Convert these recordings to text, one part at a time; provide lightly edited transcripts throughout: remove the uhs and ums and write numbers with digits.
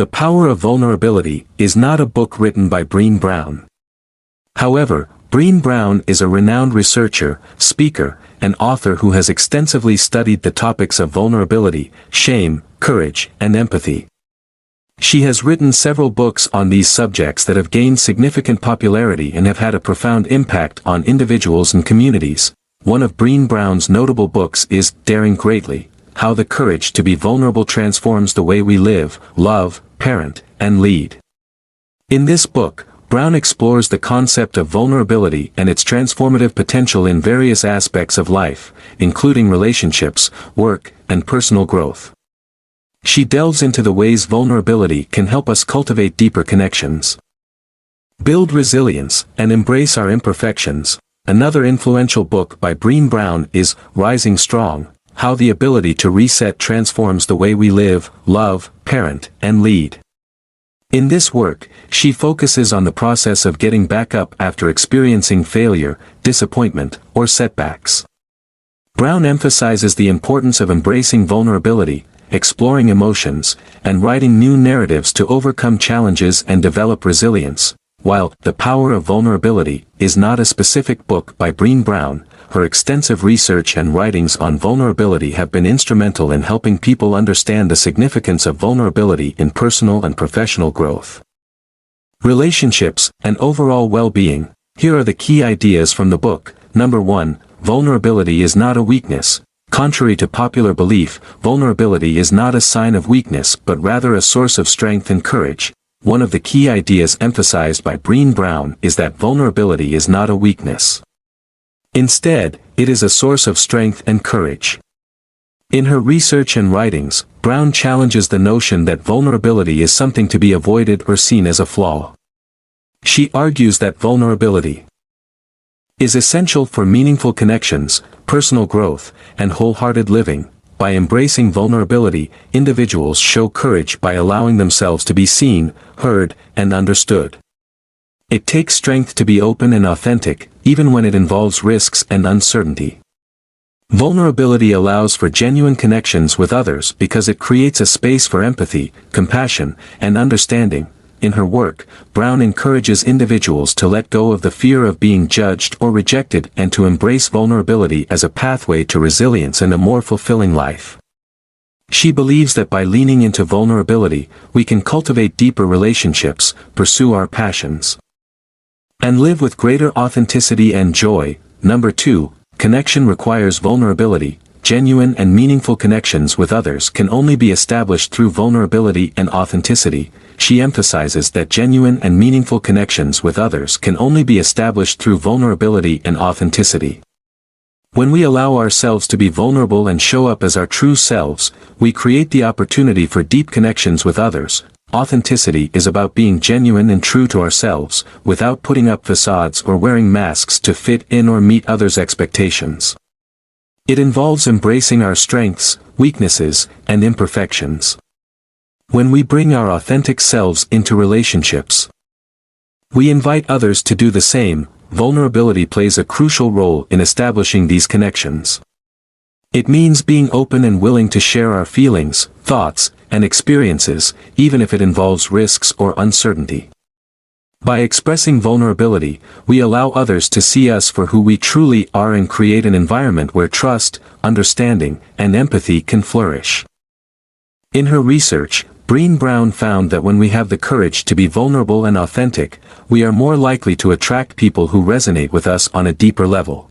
The Power of Vulnerability is not a book written by Brené Brown. However, Brené Brown is a renowned researcher, speaker, and author who has extensively studied the topics of vulnerability, shame, courage, and empathy. She has written several books on these subjects that have gained significant popularity and have had a profound impact on individuals and communities. One of Brené Brown's notable books is Daring Greatly: How the Courage to be Vulnerable Transforms the Way We Live, Love, Parent, and Lead. In this book, Brown explores the concept of vulnerability and its transformative potential in various aspects of life, including relationships, work, and personal growth. She delves into the ways vulnerability can help us cultivate deeper connections, build resilience, and embrace our imperfections. Another influential book by Brené Brown is Rising Strong: How the Ability to Reset Transforms the Way We Live, Love, Parent, and Lead. In this work, she focuses on the process of getting back up after experiencing failure, disappointment, or setbacks. Brown emphasizes the importance of embracing vulnerability, exploring emotions, and writing new narratives to overcome challenges and develop resilience. While The Power of Vulnerability is not a specific book by Brené Brown, her extensive research and writings on vulnerability have been instrumental in helping people understand the significance of vulnerability in personal and professional growth, relationships, and overall well-being. Here are the key ideas from the book. Number 1. Vulnerability is not a weakness. Contrary to popular belief, vulnerability is not a sign of weakness but rather a source of strength and courage. One of the key ideas emphasized by Brené Brown is that vulnerability is not a weakness. Instead, it is a source of strength and courage. In her research and writings, Brown challenges the notion that vulnerability is something to be avoided or seen as a flaw. She argues that vulnerability is essential for meaningful connections, personal growth, and wholehearted living. By embracing vulnerability, individuals show courage by allowing themselves to be seen, heard, and understood. It takes strength to be open and authentic, even when it involves risks and uncertainty. Vulnerability allows for genuine connections with others because it creates a space for empathy, compassion, and understanding. In her work, Brown encourages individuals to let go of the fear of being judged or rejected and to embrace vulnerability as a pathway to resilience and a more fulfilling life. She believes that by leaning into vulnerability, we can cultivate deeper relationships, pursue our passions, and live with greater authenticity and joy. Number 2. Connection requires vulnerability. Genuine and meaningful connections with others can only be established through vulnerability and authenticity. She emphasizes that genuine and meaningful connections with others can only be established through vulnerability and authenticity. When we allow ourselves to be vulnerable and show up as our true selves, we create the opportunity for deep connections with others. Authenticity is about being genuine and true to ourselves, without putting up facades or wearing masks to fit in or meet others' expectations. It involves embracing our strengths, weaknesses, and imperfections. When we bring our authentic selves into relationships, we invite others to do the same. Vulnerability plays a crucial role in establishing these connections. It means being open and willing to share our feelings, thoughts, and experiences, even if it involves risks or uncertainty. By expressing vulnerability, we allow others to see us for who we truly are and create an environment where trust, understanding, and empathy can flourish. In her research, Brené Brown found that when we have the courage to be vulnerable and authentic, we are more likely to attract people who resonate with us on a deeper level.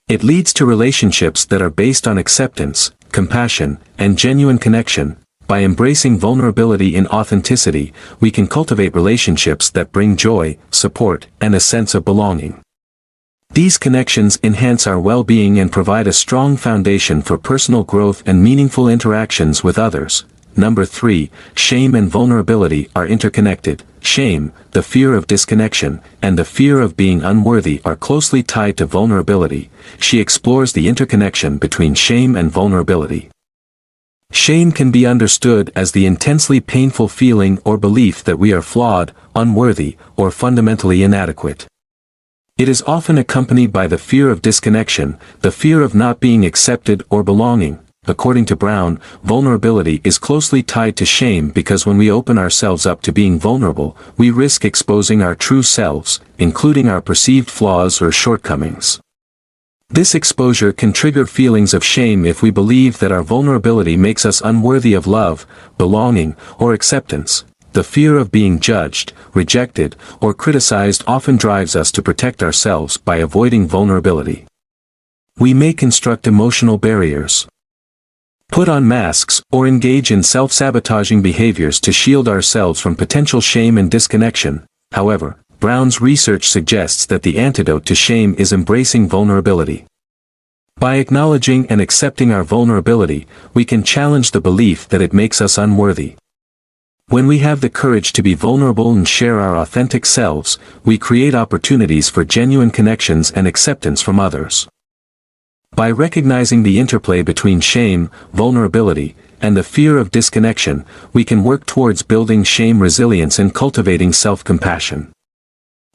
It leads to relationships that are based on acceptance, compassion, and genuine connection. By embracing vulnerability and authenticity, we can cultivate relationships that bring joy, support, and a sense of belonging. These connections enhance our well-being and provide a strong foundation for personal growth and meaningful interactions with others. Number 3. Shame and vulnerability are interconnected. Shame, the fear of disconnection, and the fear of being unworthy are closely tied to vulnerability. She explores the interconnection between shame and vulnerability. Shame can be understood as the intensely painful feeling or belief that we are flawed, unworthy, or fundamentally inadequate. It is often accompanied by the fear of disconnection, the fear of not being accepted or belonging. According to Brown, vulnerability is closely tied to shame because when we open ourselves up to being vulnerable, we risk exposing our true selves, including our perceived flaws or shortcomings. This exposure can trigger feelings of shame if we believe that our vulnerability makes us unworthy of love, belonging, or acceptance. The fear of being judged, rejected, or criticized often drives us to protect ourselves by avoiding vulnerability. We may construct emotional barriers, put on masks, or engage in self-sabotaging behaviors to shield ourselves from potential shame and disconnection. However, Brown's research suggests that the antidote to shame is embracing vulnerability. By acknowledging and accepting our vulnerability, we can challenge the belief that it makes us unworthy. When we have the courage to be vulnerable and share our authentic selves, we create opportunities for genuine connections and acceptance from others. By recognizing the interplay between shame, vulnerability, and the fear of disconnection, we can work towards building shame resilience and cultivating self-compassion.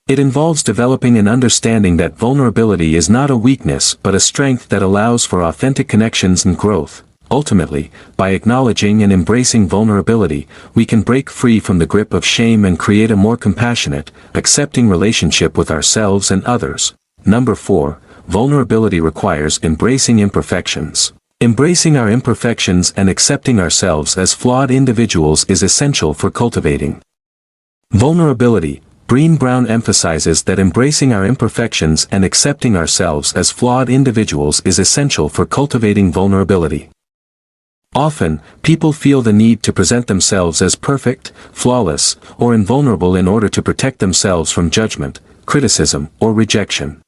It involves developing an understanding that vulnerability is not a weakness but a strength that allows for authentic connections and growth. Ultimately, by acknowledging and embracing vulnerability, we can break free from the grip of shame and create a more compassionate, accepting relationship with ourselves and others. Number 4. Vulnerability requires embracing imperfections. Embracing our imperfections and accepting ourselves as flawed individuals is essential for cultivating vulnerability. Brené Brown emphasizes that embracing our imperfections and accepting ourselves as flawed individuals is essential for cultivating vulnerability. Often, people feel the need to present themselves as perfect, flawless, or invulnerable in order to protect themselves from judgment, criticism, or rejection.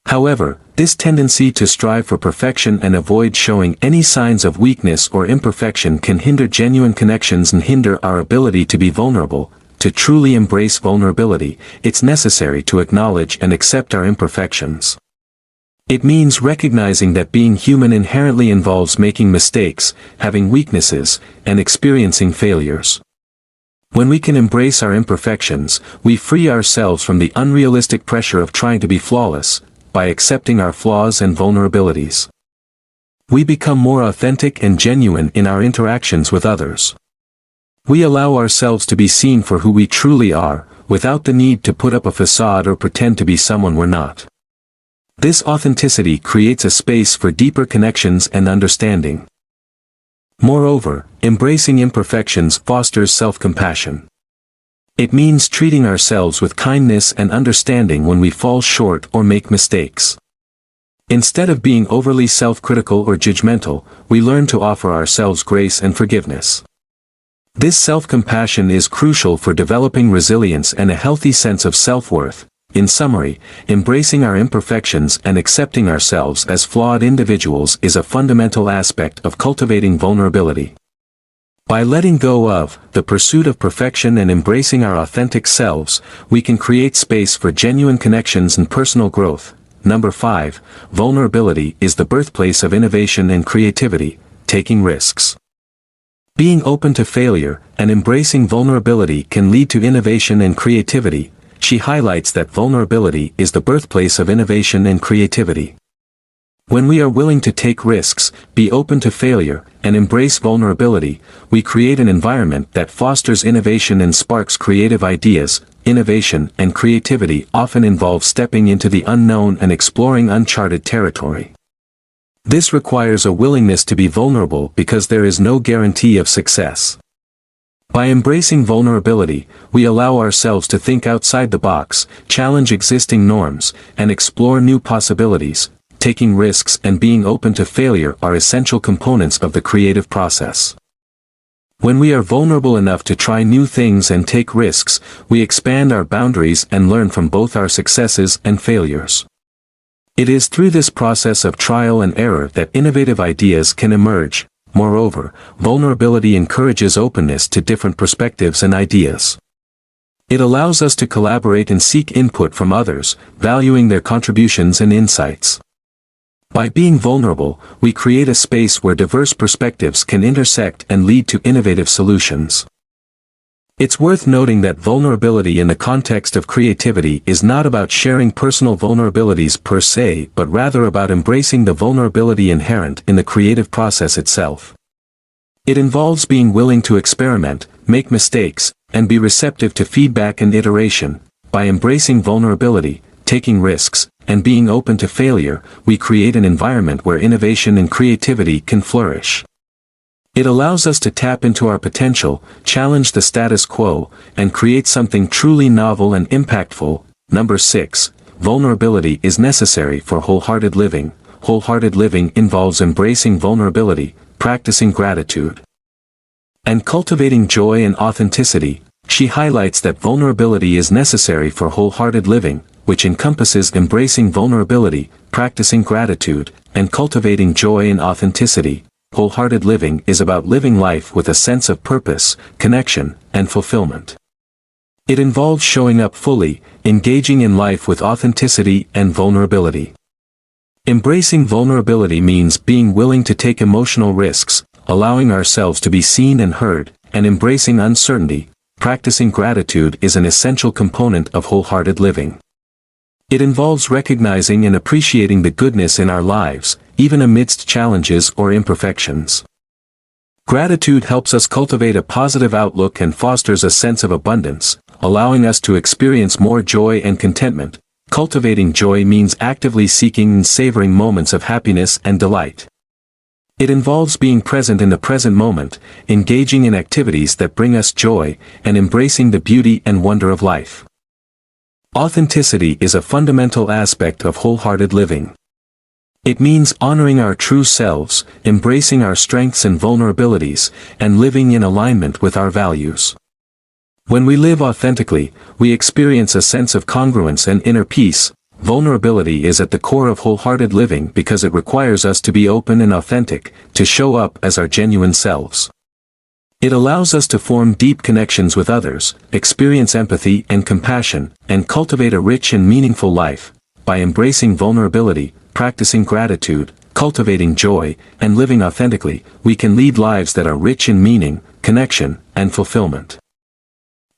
However, this tendency to strive for perfection and avoid showing any signs of weakness or imperfection can hinder genuine connections and hinder our ability to be vulnerable. To truly embrace vulnerability, it's necessary to acknowledge and accept our imperfections. It means recognizing that being human inherently involves making mistakes, having weaknesses, and experiencing failures. When we can embrace our imperfections, we free ourselves from the unrealistic pressure of trying to be flawless. By accepting our flaws and vulnerabilities, we become more authentic and genuine in our interactions with others. We allow ourselves to be seen for who we truly are, without the need to put up a facade or pretend to be someone we're not. This authenticity creates a space for deeper connections and understanding. Moreover, embracing imperfections fosters self-compassion. It means treating ourselves with kindness and understanding when we fall short or make mistakes. Instead of being overly self-critical or judgmental, we learn to offer ourselves grace and forgiveness. This self-compassion is crucial for developing resilience and a healthy sense of self-worth. In summary, embracing our imperfections and accepting ourselves as flawed individuals is a fundamental aspect of cultivating vulnerability. By letting go of the pursuit of perfection and embracing our authentic selves, we can create space for genuine connections and personal growth. Number 5. Vulnerability is the birthplace of innovation and creativity. Taking risks. Being open to failure and embracing vulnerability can lead to innovation and creativity. She highlights that vulnerability is the birthplace of innovation and creativity. When we are willing to take risks, be open to failure, and embrace vulnerability, we create an environment that fosters innovation and sparks creative ideas. Innovation and creativity often involve stepping into the unknown and exploring uncharted territory. This requires a willingness to be vulnerable because there is no guarantee of success. By embracing vulnerability, we allow ourselves to think outside the box, challenge existing norms, and explore new possibilities. Taking risks and being open to failure are essential components of the creative process. When we are vulnerable enough to try new things and take risks, we expand our boundaries and learn from both our successes and failures. It is through this process of trial and error that innovative ideas can emerge. Moreover, vulnerability encourages openness to different perspectives and ideas. It allows us to collaborate and seek input from others, valuing their contributions and insights. By being vulnerable, we create a space where diverse perspectives can intersect and lead to innovative solutions. It's worth noting that vulnerability in the context of creativity is not about sharing personal vulnerabilities per se, but rather about embracing the vulnerability inherent in the creative process itself. It involves being willing to experiment, make mistakes, and be receptive to feedback and iteration. By embracing vulnerability, taking risks, and being open to failure, we create an environment where innovation and creativity can flourish. It allows us to tap into our potential, challenge the status quo, and create something truly novel and impactful. Number 6. Vulnerability is necessary for wholehearted living. Wholehearted living involves embracing vulnerability, practicing gratitude, and cultivating joy and authenticity. She highlights that vulnerability is necessary for wholehearted living, which encompasses embracing vulnerability, practicing gratitude, and cultivating joy and authenticity. Wholehearted living is about living life with a sense of purpose, connection, and fulfillment. It involves showing up fully, engaging in life with authenticity and vulnerability. Embracing vulnerability means being willing to take emotional risks, allowing ourselves to be seen and heard, and embracing uncertainty. Practicing gratitude is an essential component of wholehearted living. It involves recognizing and appreciating the goodness in our lives, even amidst challenges or imperfections. Gratitude helps us cultivate a positive outlook and fosters a sense of abundance, allowing us to experience more joy and contentment. Cultivating joy means actively seeking and savoring moments of happiness and delight. It involves being present in the present moment, engaging in activities that bring us joy, and embracing the beauty and wonder of life. Authenticity is a fundamental aspect of wholehearted living. It means honoring our true selves, embracing our strengths and vulnerabilities, and living in alignment with our values. When we live authentically, we experience a sense of congruence and inner peace. Vulnerability is at the core of wholehearted living because it requires us to be open and authentic, to show up as our genuine selves. It allows us to form deep connections with others, experience empathy and compassion, and cultivate a rich and meaningful life. By embracing vulnerability, practicing gratitude, cultivating joy, and living authentically, we can lead lives that are rich in meaning, connection, and fulfillment.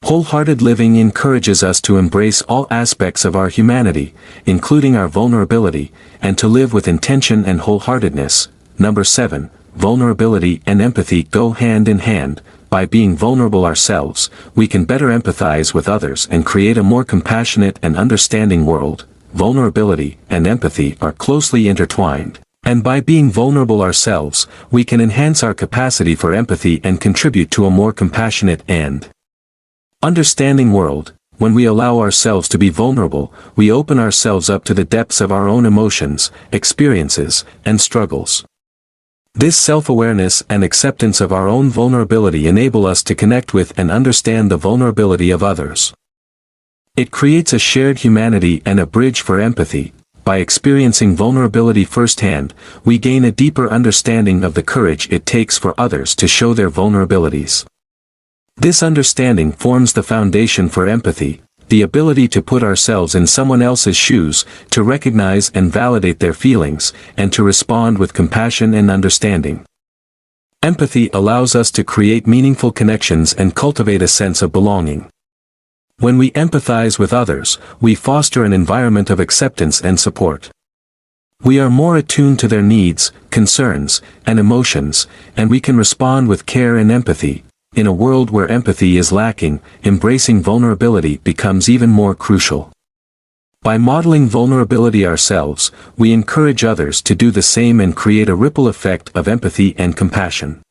Wholehearted living encourages us to embrace all aspects of our humanity, including our vulnerability, and to live with intention and wholeheartedness. Number 7. Vulnerability and empathy go hand in hand. By being vulnerable ourselves, we can better empathize with others and create a more compassionate and understanding world. Vulnerability and empathy are closely intertwined, and by being vulnerable ourselves, we can enhance our capacity for empathy and contribute to a more compassionate and understanding world. When we allow ourselves to be vulnerable, we open ourselves up to the depths of our own emotions, experiences, and struggles. This self-awareness and acceptance of our own vulnerability enable us to connect with and understand the vulnerability of others. It creates a shared humanity and a bridge for empathy. By experiencing vulnerability firsthand, we gain a deeper understanding of the courage it takes for others to show their vulnerabilities. This understanding forms the foundation for empathy, the ability to put ourselves in someone else's shoes, to recognize and validate their feelings, and to respond with compassion and understanding. Empathy allows us to create meaningful connections and cultivate a sense of belonging. When we empathize with others, we foster an environment of acceptance and support. We are more attuned to their needs, concerns, and emotions, and we can respond with care and empathy. In a world where empathy is lacking, embracing vulnerability becomes even more crucial. By modeling vulnerability ourselves, we encourage others to do the same and create a ripple effect of empathy and compassion.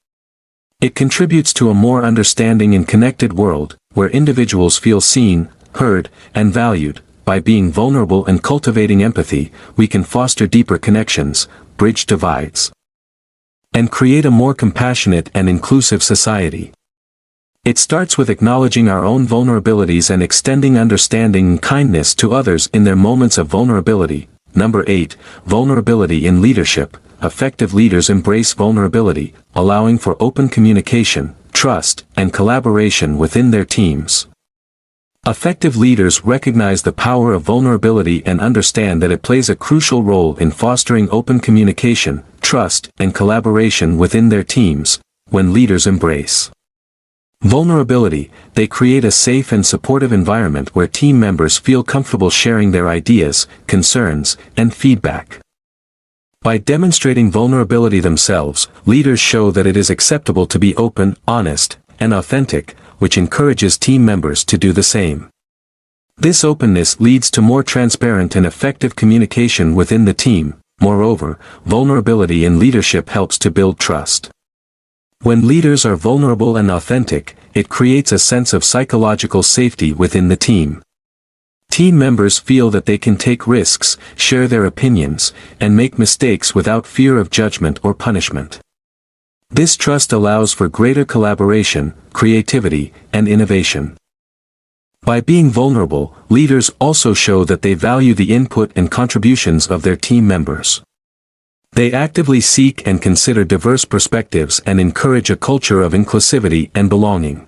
It contributes to a more understanding and connected world, where individuals feel seen, heard, and valued. By being vulnerable and cultivating empathy, we can foster deeper connections, bridge divides, and create a more compassionate and inclusive society. It starts with acknowledging our own vulnerabilities and extending understanding and kindness to others in their moments of vulnerability. Number 8. Vulnerability in leadership. Effective leaders embrace vulnerability, allowing for open communication, trust, and collaboration within their teams. Effective leaders recognize the power of vulnerability and understand that it plays a crucial role in fostering open communication, trust, and collaboration within their teams. When leaders embrace Vulnerability, they create a safe and supportive environment where team members feel comfortable sharing their ideas, concerns, and feedback. By demonstrating vulnerability themselves, leaders show that it is acceptable to be open, honest, and authentic, which encourages team members to do the same. This openness leads to more transparent and effective communication within the team. Moreover, vulnerability in leadership helps to build trust. When leaders are vulnerable and authentic, it creates a sense of psychological safety within the team. Team members feel that they can take risks, share their opinions, and make mistakes without fear of judgment or punishment. This trust allows for greater collaboration, creativity, and innovation. By being vulnerable, leaders also show that they value the input and contributions of their team members. They actively seek and consider diverse perspectives and encourage a culture of inclusivity and belonging.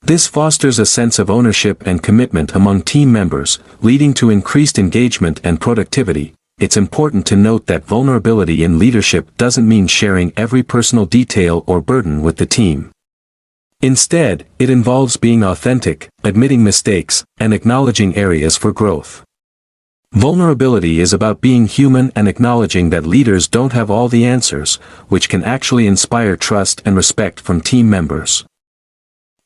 This fosters a sense of ownership and commitment among team members, leading to increased engagement and productivity. It's important to note that vulnerability in leadership doesn't mean sharing every personal detail or burden with the team. Instead, it involves being authentic, admitting mistakes, and acknowledging areas for growth. Vulnerability is about being human and acknowledging that leaders don't have all the answers, which can actually inspire trust and respect from team members.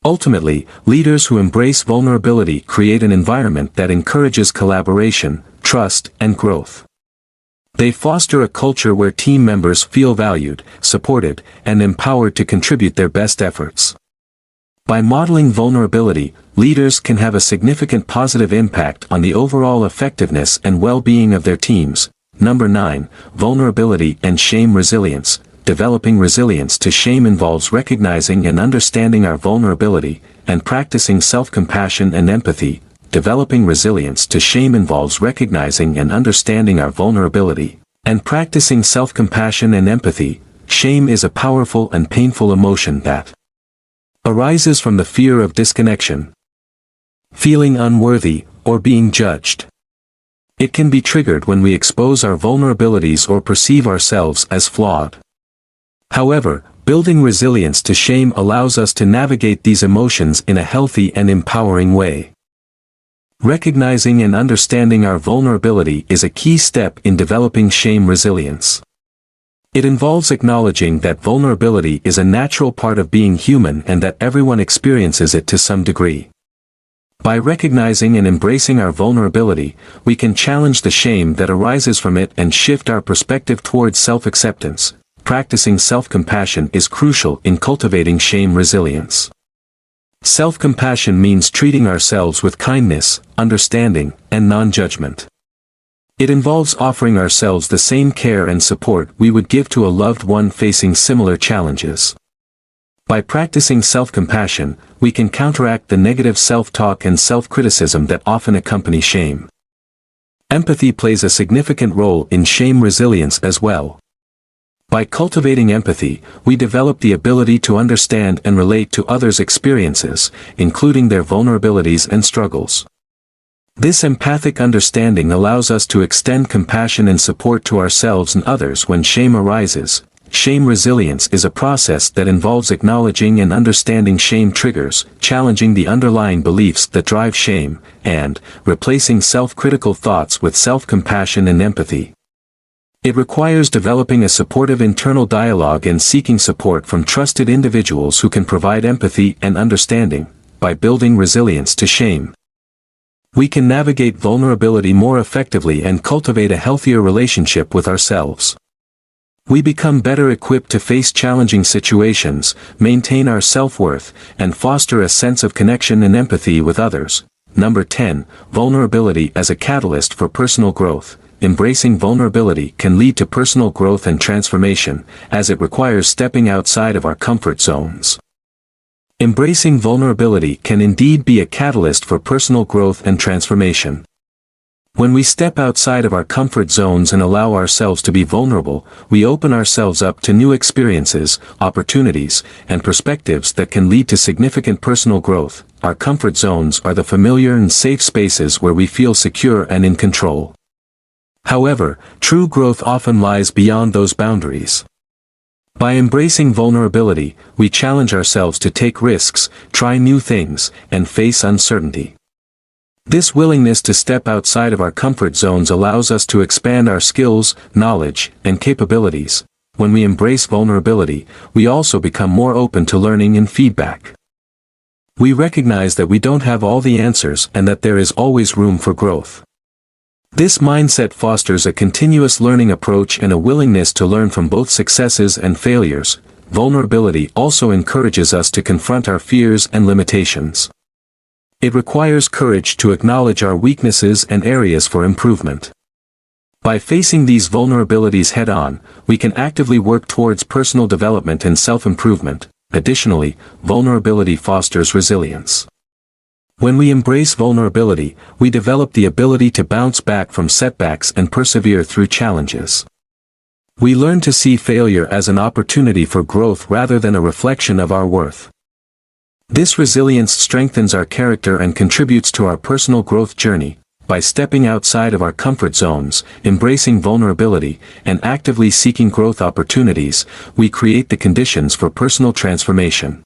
Ultimately, leaders who embrace vulnerability create an environment that encourages collaboration, trust, and growth. They foster a culture where team members feel valued, supported, and empowered to contribute their best efforts. By modeling vulnerability, leaders can have a significant positive impact on the overall effectiveness and well-being of their teams. Number 9, vulnerability and shame resilience. Developing resilience to shame involves recognizing and understanding our vulnerability, and practicing self-compassion and empathy. Developing resilience to shame involves recognizing and understanding our vulnerability, and practicing self-compassion and empathy. Shame is a powerful and painful emotion that arises from the fear of disconnection, feeling unworthy, or being judged. It can be triggered when we expose our vulnerabilities or perceive ourselves as flawed. However, building resilience to shame allows us to navigate these emotions in a healthy and empowering way. Recognizing and understanding our vulnerability is a key step in developing shame resilience. It involves acknowledging that vulnerability is a natural part of being human and that everyone experiences it to some degree. By recognizing and embracing our vulnerability, we can challenge the shame that arises from it and shift our perspective towards self-acceptance. Practicing self-compassion is crucial in cultivating shame resilience. Self-compassion means treating ourselves with kindness, understanding, and non-judgment. It involves offering ourselves the same care and support we would give to a loved one facing similar challenges. By practicing self-compassion, we can counteract the negative self-talk and self-criticism that often accompany shame. Empathy plays a significant role in shame resilience as well. By cultivating empathy, we develop the ability to understand and relate to others' experiences, including their vulnerabilities and struggles. This empathic understanding allows us to extend compassion and support to ourselves and others when shame arises. Shame resilience is a process that involves acknowledging and understanding shame triggers, challenging the underlying beliefs that drive shame, and replacing self-critical thoughts with self-compassion and empathy. It requires developing a supportive internal dialogue and seeking support from trusted individuals who can provide empathy and understanding. By building resilience to shame, we can navigate vulnerability more effectively and cultivate a healthier relationship with ourselves. We become better equipped to face challenging situations, maintain our self-worth, and foster a sense of connection and empathy with others. Number 10, vulnerability as a catalyst for personal growth. Embracing vulnerability can lead to personal growth and transformation, as it requires stepping outside of our comfort zones. Embracing vulnerability can indeed be a catalyst for personal growth and transformation. When we step outside of our comfort zones and allow ourselves to be vulnerable, we open ourselves up to new experiences, opportunities, and perspectives that can lead to significant personal growth. Our comfort zones are the familiar and safe spaces where we feel secure and in control. However, true growth often lies beyond those boundaries. By embracing vulnerability, we challenge ourselves to take risks, try new things, and face uncertainty. This willingness to step outside of our comfort zones allows us to expand our skills, knowledge, and capabilities. When we embrace vulnerability, we also become more open to learning and feedback. We recognize that we don't have all the answers and that there is always room for growth. This mindset fosters a continuous learning approach and a willingness to learn from both successes and failures. Vulnerability also encourages us to confront our fears and limitations. It requires courage to acknowledge our weaknesses and areas for improvement. By facing these vulnerabilities head-on, we can actively work towards personal development and self-improvement. Additionally, vulnerability fosters resilience. When we embrace vulnerability, we develop the ability to bounce back from setbacks and persevere through challenges. We learn to see failure as an opportunity for growth rather than a reflection of our worth. This resilience strengthens our character and contributes to our personal growth journey. By stepping outside of our comfort zones, embracing vulnerability, and actively seeking growth opportunities, we create the conditions for personal transformation.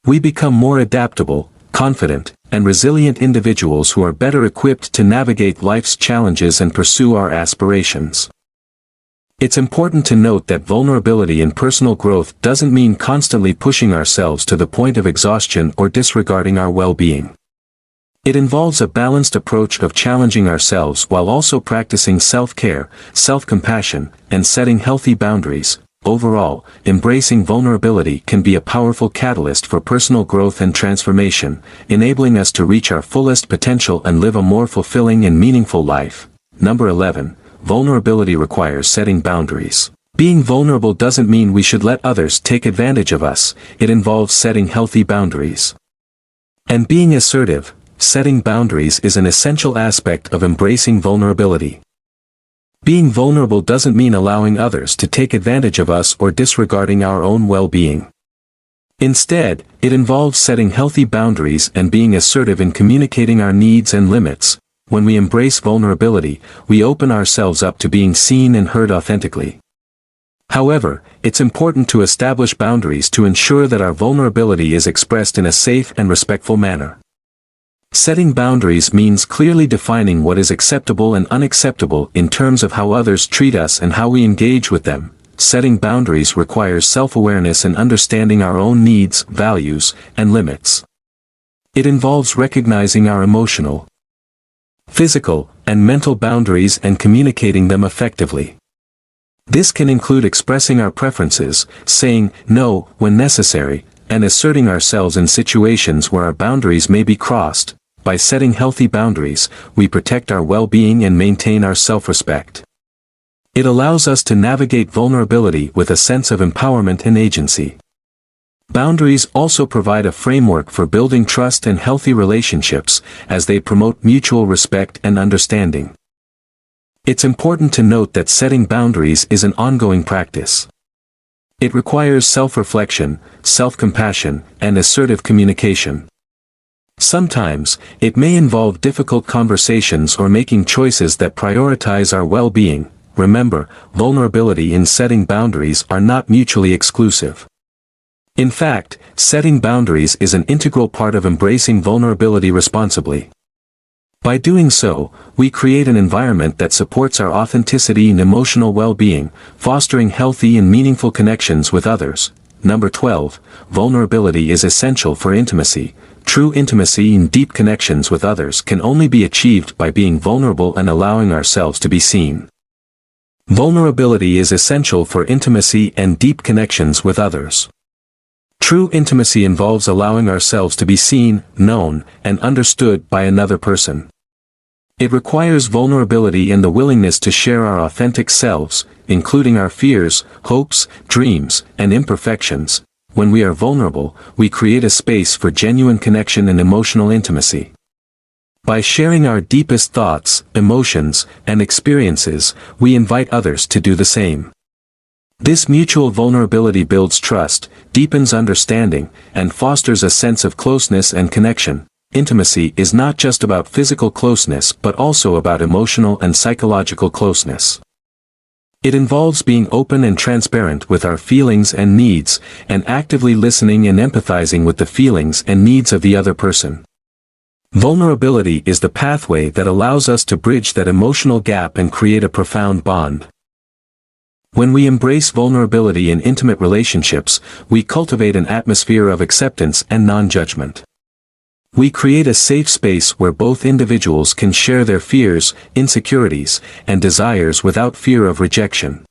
We become more adaptable, confident, and resilient individuals who are better equipped to navigate life's challenges and pursue our aspirations. It's important to note that vulnerability in personal growth doesn't mean constantly pushing ourselves to the point of exhaustion or disregarding our well-being. It involves a balanced approach of challenging ourselves while also practicing self-care, self-compassion, and setting healthy boundaries. Overall, embracing vulnerability can be a powerful catalyst for personal growth and transformation, enabling us to reach our fullest potential and live a more fulfilling and meaningful life. Number 11. Vulnerability requires setting boundaries. Being vulnerable doesn't mean we should let others take advantage of us. It involves setting healthy boundaries. And being assertive, setting boundaries is an essential aspect of embracing vulnerability. Being vulnerable doesn't mean allowing others to take advantage of us or disregarding our own well-being. Instead, it involves setting healthy boundaries and being assertive in communicating our needs and limits. When we embrace vulnerability, we open ourselves up to being seen and heard authentically. However, it's important to establish boundaries to ensure that our vulnerability is expressed in a safe and respectful manner. Setting boundaries means clearly defining what is acceptable and unacceptable in terms of how others treat us and how we engage with them. Setting boundaries requires self-awareness and understanding our own needs, values, and limits. It involves recognizing our emotional, physical, and mental boundaries and communicating them effectively. This can include expressing our preferences, saying no when necessary, and asserting ourselves in situations where our boundaries may be crossed. By setting healthy boundaries, we protect our well-being and maintain our self-respect. It allows us to navigate vulnerability with a sense of empowerment and agency. Boundaries also provide a framework for building trust and healthy relationships, as they promote mutual respect and understanding. It's important to note that setting boundaries is an ongoing practice. It requires self-reflection, self-compassion, and assertive communication. Sometimes, it may involve difficult conversations or making choices that prioritize our well-being. Remember, vulnerability and setting boundaries are not mutually exclusive. In fact, setting boundaries is an integral part of embracing vulnerability responsibly. By doing so, we create an environment that supports our authenticity and emotional well-being, fostering healthy and meaningful connections with others. Number 12. Vulnerability is essential for intimacy. True intimacy and deep connections with others can only be achieved by being vulnerable and allowing ourselves to be seen. Vulnerability is essential for intimacy and deep connections with others. True intimacy involves allowing ourselves to be seen, known, and understood by another person. It requires vulnerability and the willingness to share our authentic selves, including our fears, hopes, dreams, and imperfections. When we are vulnerable, we create a space for genuine connection and emotional intimacy. By sharing our deepest thoughts, emotions, and experiences, we invite others to do the same. This mutual vulnerability builds trust, deepens understanding, and fosters a sense of closeness and connection. Intimacy is not just about physical closeness but also about emotional and psychological closeness. It involves being open and transparent with our feelings and needs, and actively listening and empathizing with the feelings and needs of the other person. Vulnerability is the pathway that allows us to bridge that emotional gap and create a profound bond. When we embrace vulnerability in intimate relationships, we cultivate an atmosphere of acceptance and non-judgment. We create a safe space where both individuals can share their fears, insecurities, and desires without fear of rejection.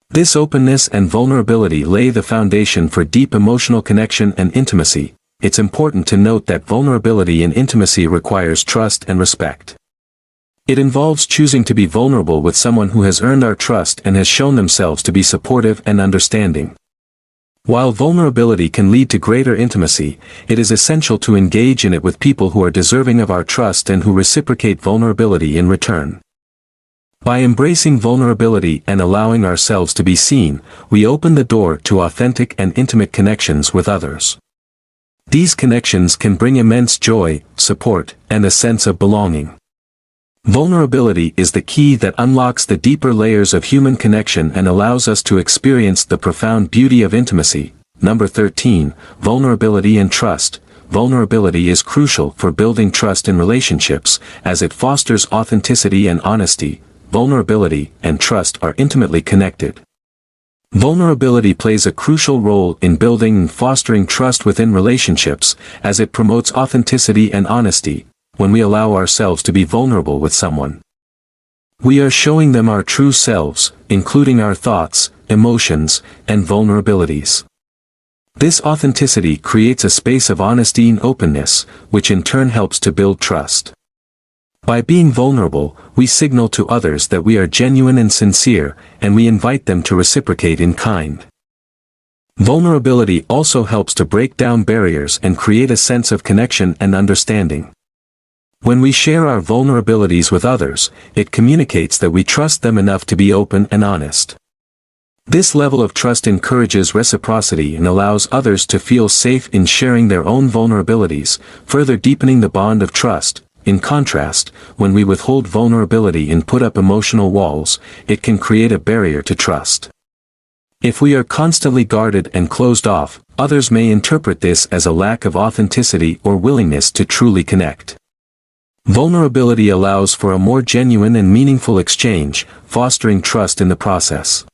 This openness and vulnerability lay the foundation for deep emotional connection and intimacy. It's important to note that vulnerability in intimacy requires trust and respect. It involves choosing to be vulnerable with someone who has earned our trust and has shown themselves to be supportive and understanding. While vulnerability can lead to greater intimacy, it is essential to engage in it with people who are deserving of our trust and who reciprocate vulnerability in return. By embracing vulnerability and allowing ourselves to be seen, we open the door to authentic and intimate connections with others. These connections can bring immense joy, support, and a sense of belonging. Vulnerability is the key that unlocks the deeper layers of human connection and allows us to experience the profound beauty of intimacy. Number 13, vulnerability and trust. Vulnerability is crucial for building trust in relationships, as it fosters authenticity and honesty. Vulnerability and trust are intimately connected. Vulnerability plays a crucial role in building and fostering trust within relationships, as it promotes authenticity and honesty. When we allow ourselves to be vulnerable with someone, we are showing them our true selves, including our thoughts, emotions, and vulnerabilities. This authenticity creates a space of honesty and openness, which in turn helps to build trust. By being vulnerable, we signal to others that we are genuine and sincere, and we invite them to reciprocate in kind. Vulnerability also helps to break down barriers and create a sense of connection and understanding. When we share our vulnerabilities with others, it communicates that we trust them enough to be open and honest. This level of trust encourages reciprocity and allows others to feel safe in sharing their own vulnerabilities, further deepening the bond of trust. In contrast, when we withhold vulnerability and put up emotional walls, it can create a barrier to trust. If we are constantly guarded and closed off, others may interpret this as a lack of authenticity or willingness to truly connect. Vulnerability allows for a more genuine and meaningful exchange, fostering trust in the process.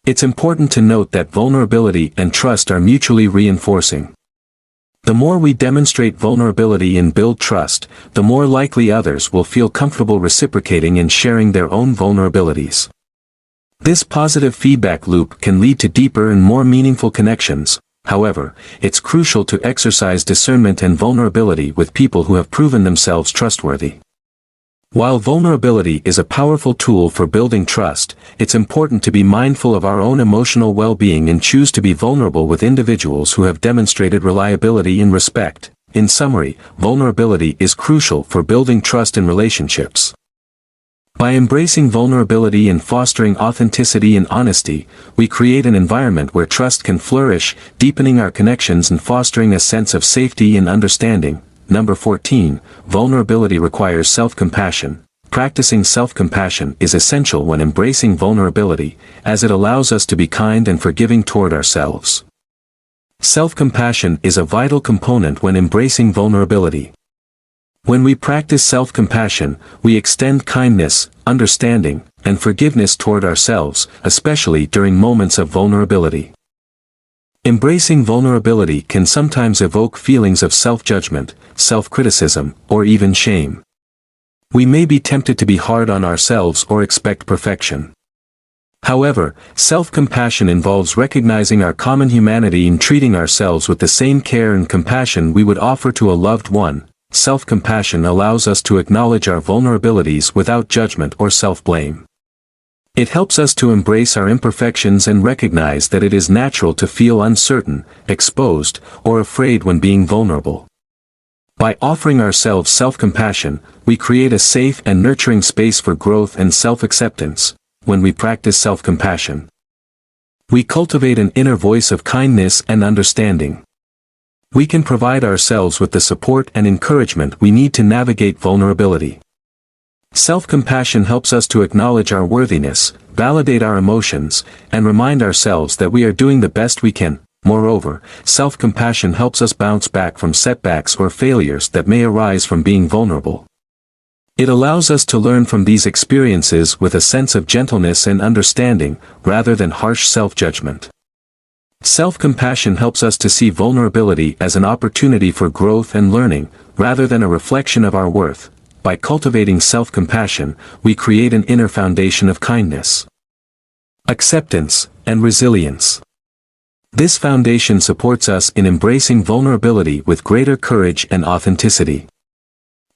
It's important to note that vulnerability and trust are mutually reinforcing. The more we demonstrate vulnerability and build trust, the more likely others will feel comfortable reciprocating and sharing their own vulnerabilities. This positive feedback loop can lead to deeper and more meaningful connections. However, it's crucial to exercise discernment and vulnerability with people who have proven themselves trustworthy. While vulnerability is a powerful tool for building trust, it's important to be mindful of our own emotional well-being and choose to be vulnerable with individuals who have demonstrated reliability and respect. In summary, vulnerability is crucial for building trust in relationships. By embracing vulnerability and fostering authenticity and honesty, we create an environment where trust can flourish, deepening our connections and fostering a sense of safety and understanding. Number 14, vulnerability requires self-compassion. Practicing self-compassion is essential when embracing vulnerability, as it allows us to be kind and forgiving toward ourselves. Self-compassion is a vital component when embracing vulnerability. When we practice self-compassion, we extend kindness, understanding, and forgiveness toward ourselves, especially during moments of vulnerability. Embracing vulnerability can sometimes evoke feelings of self-judgment, self-criticism, or even shame. We may be tempted to be hard on ourselves or expect perfection. However, self-compassion involves recognizing our common humanity and treating ourselves with the same care and compassion we would offer to a loved one. Self-compassion allows us to acknowledge our vulnerabilities without judgment or self-blame. It helps us to embrace our imperfections and recognize that it is natural to feel uncertain, exposed, or afraid when being vulnerable. By offering ourselves self-compassion, we create a safe and nurturing space for growth and self-acceptance. When we practice self-compassion, we cultivate an inner voice of kindness and understanding. We can provide ourselves with the support and encouragement we need to navigate vulnerability. Self-compassion helps us to acknowledge our worthiness, validate our emotions, and remind ourselves that we are doing the best we can. Moreover, self-compassion helps us bounce back from setbacks or failures that may arise from being vulnerable. It allows us to learn from these experiences with a sense of gentleness and understanding, rather than harsh self-judgment. Self-compassion helps us to see vulnerability as an opportunity for growth and learning, rather than a reflection of our worth. By cultivating self-compassion, we create an inner foundation of kindness, acceptance, and resilience. This foundation supports us in embracing vulnerability with greater courage and authenticity.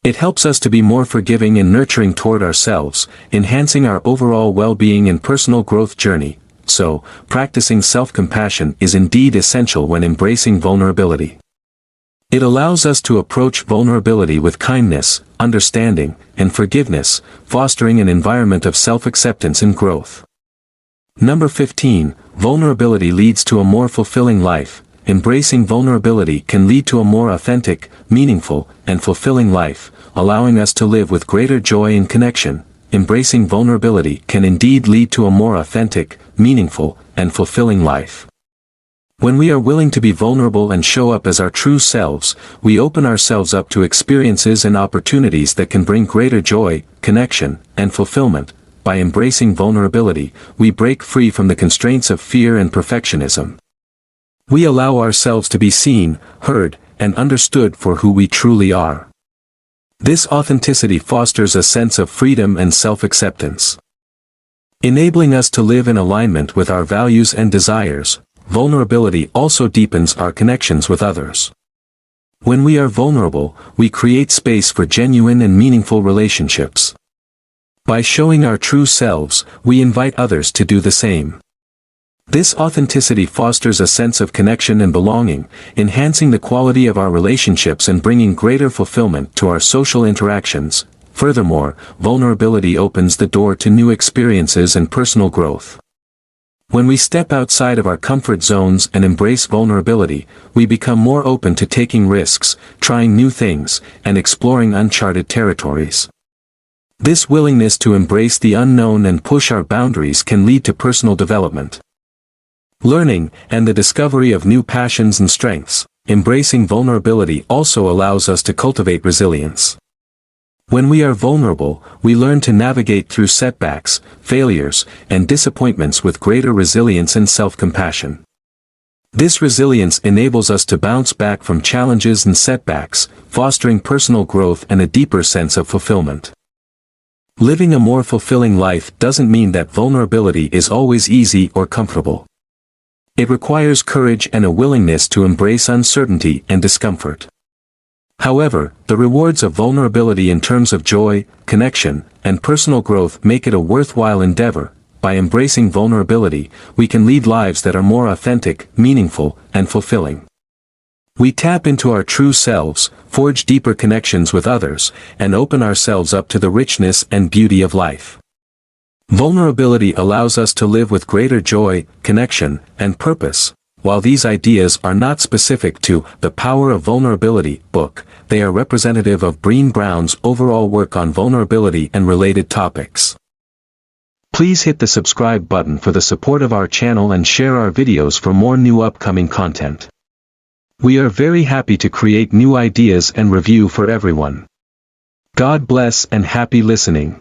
It helps us to be more forgiving and nurturing toward ourselves, enhancing our overall well-being and personal growth journey. So, practicing self-compassion is indeed essential when embracing vulnerability. It allows us to approach vulnerability with kindness, understanding, and forgiveness, fostering an environment of self-acceptance and growth. Number 15, vulnerability leads to a more fulfilling life. Embracing vulnerability can lead to a more authentic, meaningful, and fulfilling life, allowing us to live with greater joy and connection. Embracing vulnerability can indeed lead to a more authentic, meaningful, and fulfilling life. When we are willing to be vulnerable and show up as our true selves, we open ourselves up to experiences and opportunities that can bring greater joy, connection, and fulfillment. By embracing vulnerability, we break free from the constraints of fear and perfectionism. We allow ourselves to be seen, heard, and understood for who we truly are. This authenticity fosters a sense of freedom and self-acceptance, enabling us to live in alignment with our values and desires. Vulnerability also deepens our connections with others. When we are vulnerable, we create space for genuine and meaningful relationships. By showing our true selves, we invite others to do the same. This authenticity fosters a sense of connection and belonging, enhancing the quality of our relationships and bringing greater fulfillment to our social interactions. Furthermore, vulnerability opens the door to new experiences and personal growth. When we step outside of our comfort zones and embrace vulnerability, we become more open to taking risks, trying new things, and exploring uncharted territories. This willingness to embrace the unknown and push our boundaries can lead to personal development, learning, and the discovery of new passions and strengths. Embracing vulnerability also allows us to cultivate resilience. When we are vulnerable, we learn to navigate through setbacks, failures, and disappointments with greater resilience and self-compassion. This resilience enables us to bounce back from challenges and setbacks, fostering personal growth and a deeper sense of fulfillment. Living a more fulfilling life doesn't mean that vulnerability is always easy or comfortable. It requires courage and a willingness to embrace uncertainty and discomfort. However, the rewards of vulnerability in terms of joy, connection, and personal growth make it a worthwhile endeavor. By embracing vulnerability, we can lead lives that are more authentic, meaningful, and fulfilling. We tap into our true selves, forge deeper connections with others, and open ourselves up to the richness and beauty of life. Vulnerability allows us to live with greater joy, connection, and purpose. While these ideas are not specific to The Power of Vulnerability book, they are representative of Brené Brown's overall work on vulnerability and related topics. Please hit the subscribe button for the support of our channel and share our videos for more new upcoming content. We are very happy to create new ideas and review for everyone. God bless and happy listening.